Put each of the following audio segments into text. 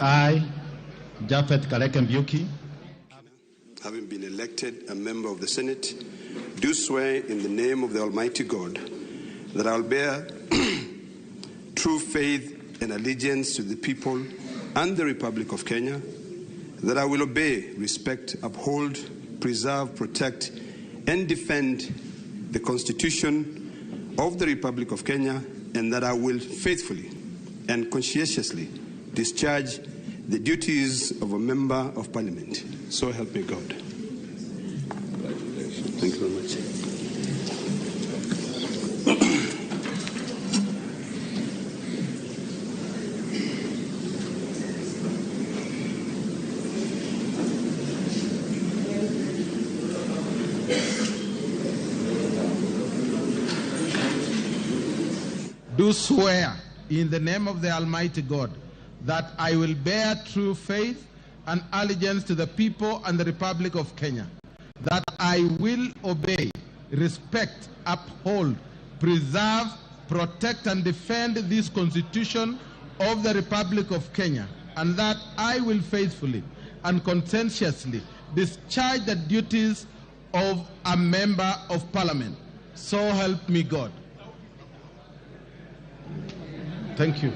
I, Japhet Kaleke Mbiuki, having been elected a member of the Senate, do swear in the name of the Almighty God that I will bear true faith and allegiance to the people and the Republic of Kenya, that I will obey, respect, uphold, preserve, protect, and defend the Constitution of the Republic of Kenya, and that I will faithfully and conscientiously discharge the duties of a member of Parliament. So help me God. Thank you very much. do swear in the name of the Almighty God that I will bear true faith and allegiance to the people and the Republic of Kenya, that I will obey, respect, uphold, preserve, protect, and defend this Constitution of the Republic of Kenya, and that I will faithfully and conscientiously discharge the duties of a member of Parliament. So help me God. Thank you.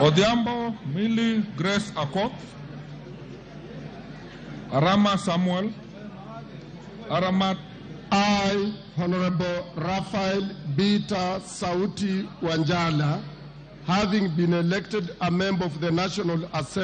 Odhiambo Millie Grace Akoth, Arama Samuel, Aramat. I, Honorable Raphael Bita Sauti Wanjala, having been elected a member of the National Assembly